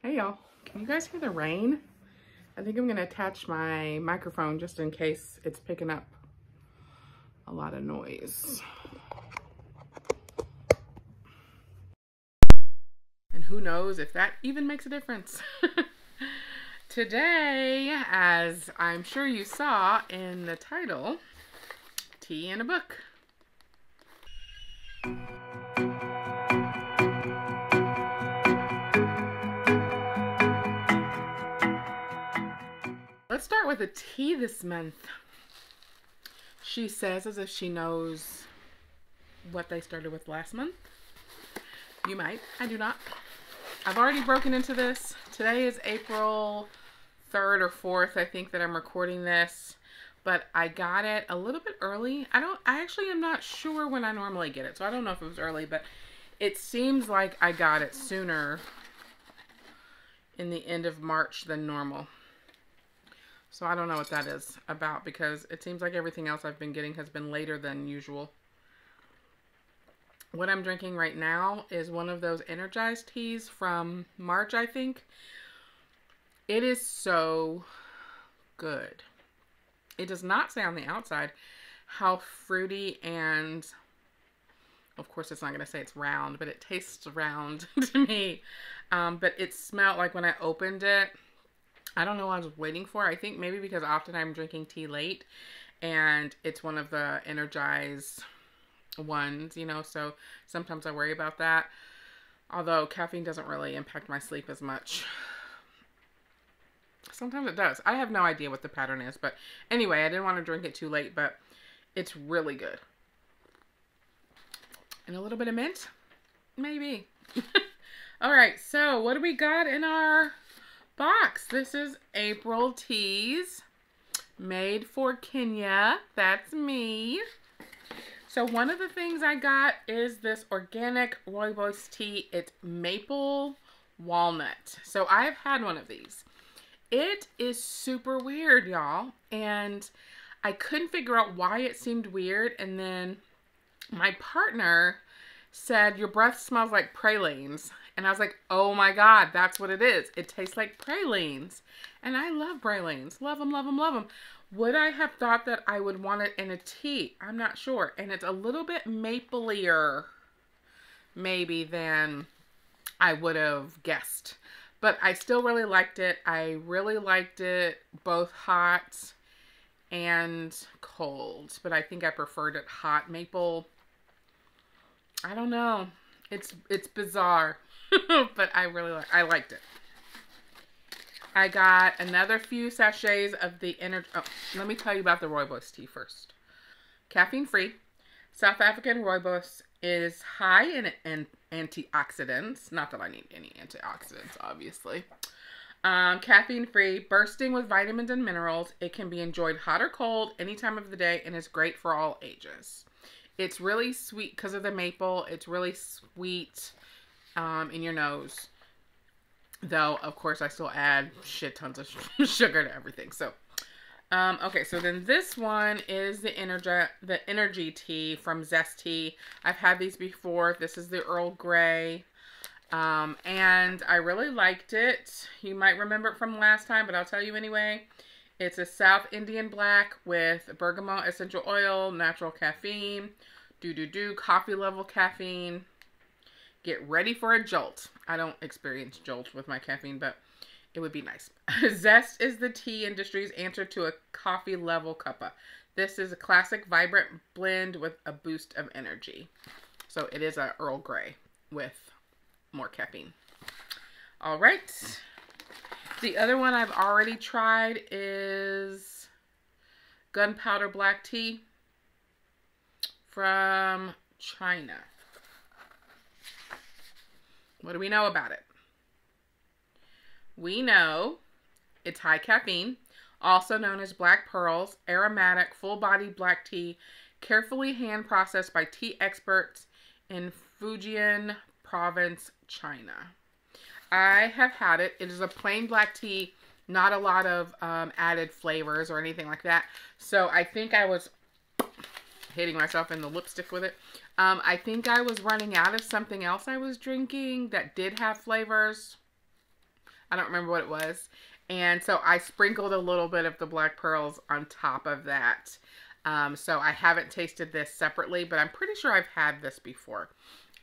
Hey y'all, can you guys hear the rain? I think I'm gonna attach my microphone just in case it's picking up a lot of noise. And who knows if that even makes a difference. Today, as I'm sure you saw in the title, tea and a book. Let's start with a tea this month. She says as if she knows what they started with last month. You might, I do not. I've already broken into this. Today is April 3rd or 4th, I think, that I'm recording this. But I got it a little bit early. I actually am not sure when I normally get it. So I don't know if it was early, but it seems like I got it sooner in the end of March than normal. So I don't know what that is about because it seems like everything else I've been getting has been later than usual. What I'm drinking right now is one of those energized teas from March, I think. It is so good. It does not say on the outside how fruity and, of course it's not going to say it's round, but it tastes round to me. But it smelled like when I opened it, I don't know what I was waiting for. I think maybe because often I'm drinking tea late and it's one of the energized ones, you know, so sometimes I worry about that. Although caffeine doesn't really impact my sleep as much. Sometimes it does. I have no idea what the pattern is, but anyway, I didn't want to drink it too late, but it's really good. And a little bit of mint? Maybe. All right, so what do we got in our box? This is April Teas, made for Kenya. That's me. So one of the things I got is this organic rooibos tea. It's maple walnut. So I've had one of these. It is super weird, y'all. And I couldn't figure out why it seemed weird. And then my partner said, your breath smells like pralines. And I was like, oh my God, that's what it is. It tastes like pralines. And I love pralines. Love them, love them, love them. Would I have thought that I would want it in a tea? I'm not sure. And it's a little bit maplier, maybe, than I would have guessed. But I still really liked it. I really liked it both hot and cold. But I think I preferred it hot. Maple, I don't know. It's bizarre. But I liked it. I got another few sachets of the energy. Oh, let me tell you about the rooibos tea first. Caffeine free. South African rooibos is high in antioxidants. Not that I need any antioxidants, obviously. Caffeine free, bursting with vitamins and minerals. It can be enjoyed hot or cold any time of the day and is great for all ages. It's really sweet because of the maple. It's really sweet in your nose. Though, of course, I still add shit tons of sugar to everything. So, okay. So then this one is the energy tea from Zesty. I've had these before. This is the Earl Grey. And I really liked it. You might remember it from last time, but I'll tell you anyway. It's a South Indian black with bergamot essential oil, natural caffeine, coffee level caffeine. Get ready for a jolt. I don't experience jolts with my caffeine, but it would be nice. Zest is the tea industry's answer to a coffee level cuppa. This is a classic vibrant blend with a boost of energy. So it is a Earl Grey with more caffeine. All right. The other one I've already tried is gunpowder black tea from China. What do we know about it? We know it's high caffeine, also known as black pearls, aromatic, full-bodied black tea, carefully hand-processed by tea experts in Fujian province, China. I have had it. It is a plain black tea, not a lot of added flavors or anything like that. So I think I was hitting myself in the lipstick with it. I think I was running out of something else I was drinking that did have flavors. I don't remember what it was. And so I sprinkled a little bit of the black pearls on top of that. So I haven't tasted this separately, but I'm pretty sure I've had this before.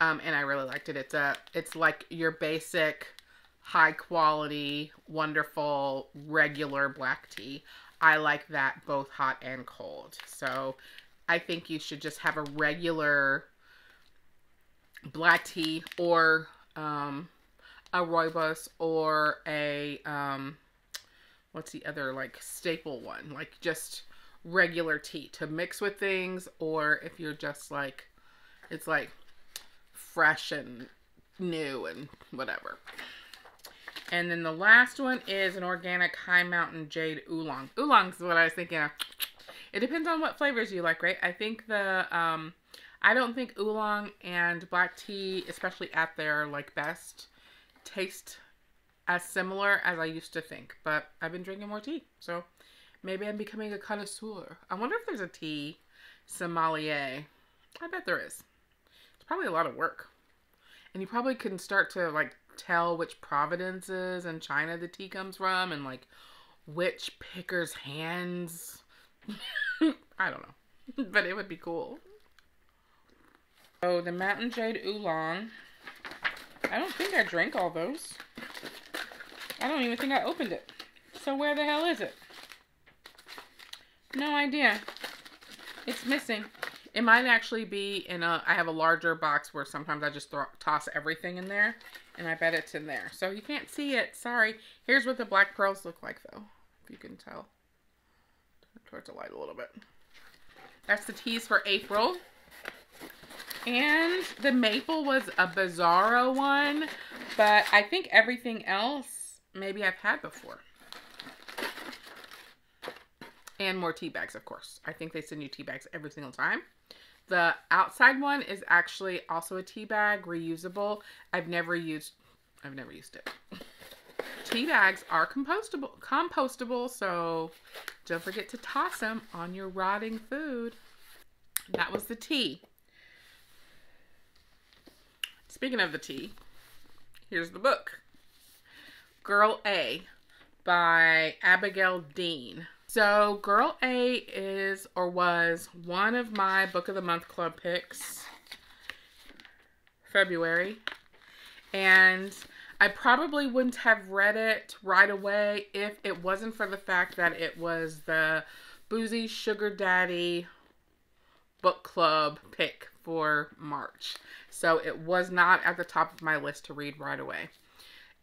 And I really liked it. It's like your basic, high quality, wonderful, regular black tea. I like that both hot and cold. So I think you should just have a regular black tea or a rooibos or a what's the other like staple one, like just regular tea to mix with things, or if you're just like it's like fresh and new and whatever. And then the last one is an organic High Mountain Jade Oolong. Oolong's what I was thinking of. It depends on what flavors you like, right? I think I don't think oolong and black tea, especially at their like best, taste as similar as I used to think. But I've been drinking more tea, so maybe I'm becoming a connoisseur. I wonder if there's a tea sommelier. I bet there is. It's probably a lot of work. And you probably can start to like tell which provinces in China the tea comes from and like which picker's hands. I don't know. But it would be cool. So the Mountain Jade Oolong. I don't think I drank all those. I don't even think I opened it. So where the hell is it? No idea. It's missing. It might actually be in I have a larger box where sometimes I just toss everything in there. And I bet it's in there. So you can't see it. Sorry. Here's what the black pearls look like though. If you can tell. Turn towards the light a little bit. That's the teas for April. And the maple was a Bizarro one. But I think everything else maybe I've had before. And more tea bags, of course. I think they send you tea bags every single time. The outside one is actually also a tea bag, reusable. I've never used it. Tea bags are compostable, so don't forget to toss them on your rotting food. That was the tea. Speaking of the tea, here's the book. Girl A by Abigail Dean. So Girl A is or was one of my Book of the Month Club picks. February. And I probably wouldn't have read it right away if it wasn't for the fact that it was the Boozy Sugar Daddy book club pick for March. So it was not at the top of my list to read right away.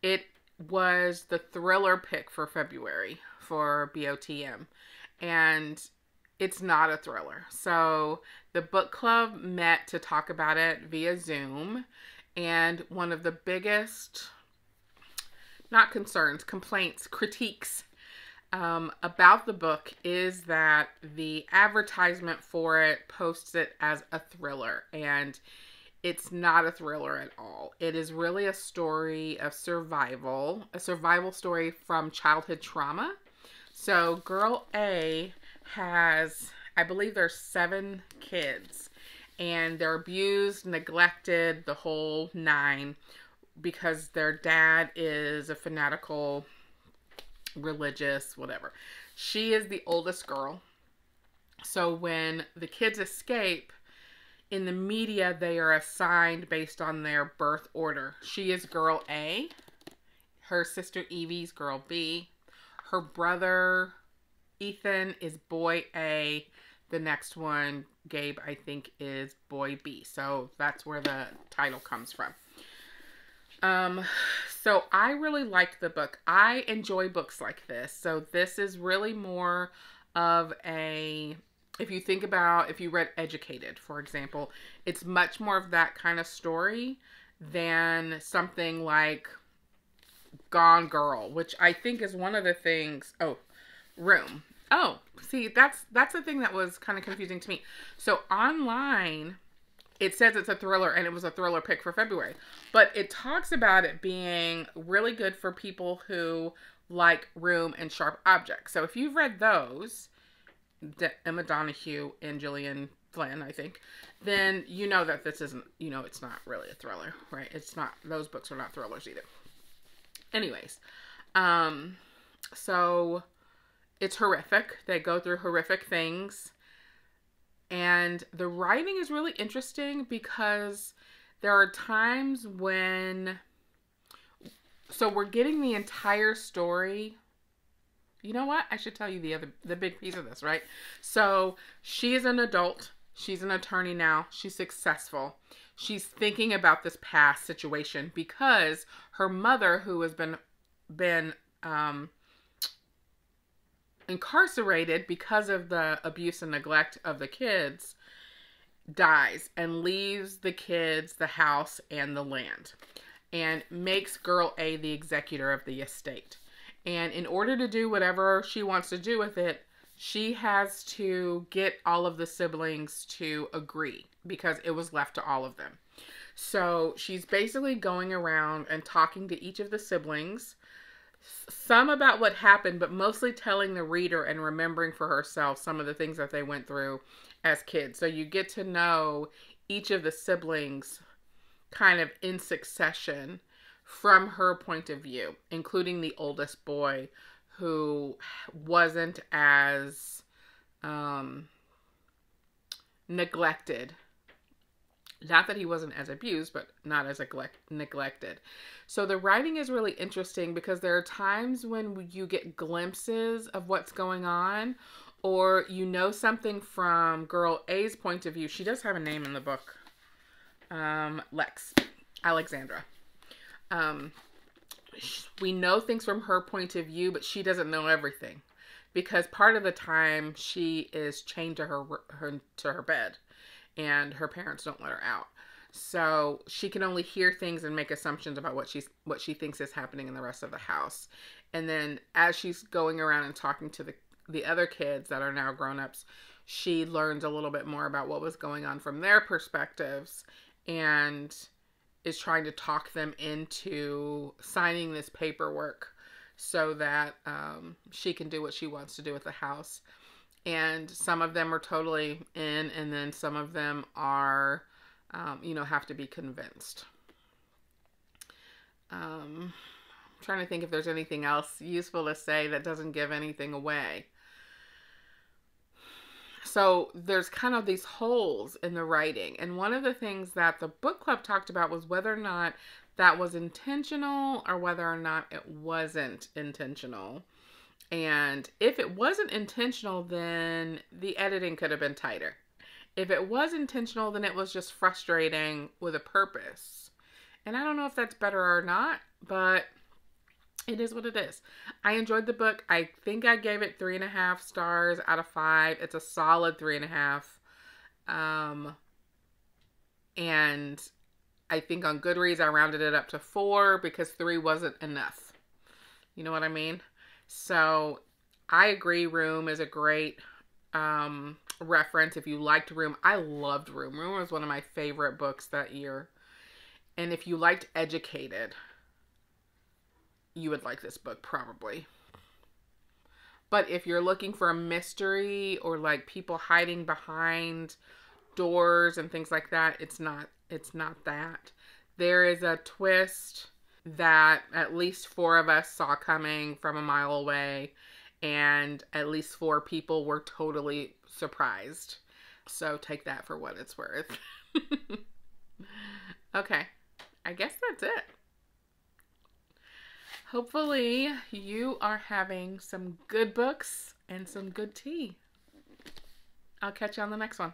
It was the thriller pick for February for BOTM, and it's not a thriller. So the book club met to talk about it via Zoom, and one of the biggest, not concerns, complaints, critiques about the book is that the advertisement for it posts it as a thriller, and it's not a thriller at all. It is really a story of survival, a survival story from childhood trauma. So Girl A has, I believe there's 7 kids, and they're abused, neglected, the whole 9, because their dad is a fanatical, religious, whatever. She is the oldest girl. So when the kids escape, in the media, they are assigned based on their birth order. She is Girl A. Her sister Evie's Girl B. Her brother Ethan is Boy A. The next one, Gabe, I think, is Boy B. So that's where the title comes from. So I really liked the book. I enjoy books like this. So this is really more of a... If you think about, if you read Educated, for example, it's much more of that kind of story than something like Gone Girl, which I think is one of the things, Room. Oh, see, that's the thing that was kind of confusing to me. So online, it says it's a thriller, and it was a thriller pick for February. But it talks about it being really good for people who like Room and Sharp Objects. So if you've read those... Emma Donoghue and Gillian Flynn, I think, then you know that this isn't, it's not really a thriller, right? It's not, those books are not thrillers either. Anyways, So it's horrific. They go through horrific things. And the writing is really interesting because there are times when, so we're getting the entire story. You know what? I should tell you the big piece of this, right? So she is an adult. She's an attorney now. She's successful. She's thinking about this past situation because her mother, who has been incarcerated because of the abuse and neglect of the kids, dies and leaves the kids the house and the land, and makes girl A the executor of the estate. And in order to do whatever she wants to do with it, she has to get all of the siblings to agree because it was left to all of them. So she's basically going around and talking to each of the siblings, some about what happened, but mostly telling the reader and remembering for herself some of the things that they went through as kids. So you get to know each of the siblings kind of in succession from her point of view, including the oldest boy, who wasn't as neglected. Not that he wasn't as abused, but not as neglected. So the writing is really interesting because there are times when you get glimpses of what's going on, or you know something from girl A's point of view. She does have a name in the book. Alexandra. We know things from her point of view, but she doesn't know everything because part of the time she is chained to her bed, and her parents don't let her out. So she can only hear things and make assumptions about what she thinks is happening in the rest of the house. And then as she's going around and talking to the other kids that are now grown-ups, she learns a little bit more about what was going on from their perspectives and is trying to talk them into signing this paperwork so that she can do what she wants to do with the house. And some of them are totally in, and then some of them are, have to be convinced. I'm trying to think if there's anything else useful to say that doesn't give anything away. So there's kind of these holes in the writing. And one of the things that the book club talked about was whether or not that was intentional or whether or not it wasn't intentional. And if it wasn't intentional, then the editing could have been tighter. If it was intentional, then it was just frustrating with a purpose. And I don't know if that's better or not, but it is what it is. I enjoyed the book. I think I gave it 3.5 stars out of 5. It's a solid 3.5. And I think on Goodreads, I rounded it up to 4 because 3 wasn't enough. You know what I mean? So I agree. Room is a great reference. If you liked Room, I loved Room. Room was one of my favorite books that year. And if you liked Educated, you would like this book probably. But if you're looking for a mystery or like people hiding behind doors and things like that, it's not that. There is a twist that at least 4 of us saw coming from a mile away, and at least 4 people were totally surprised. So take that for what it's worth. Okay, I guess that's it. Hopefully you are having some good books and some good tea. I'll catch you on the next one.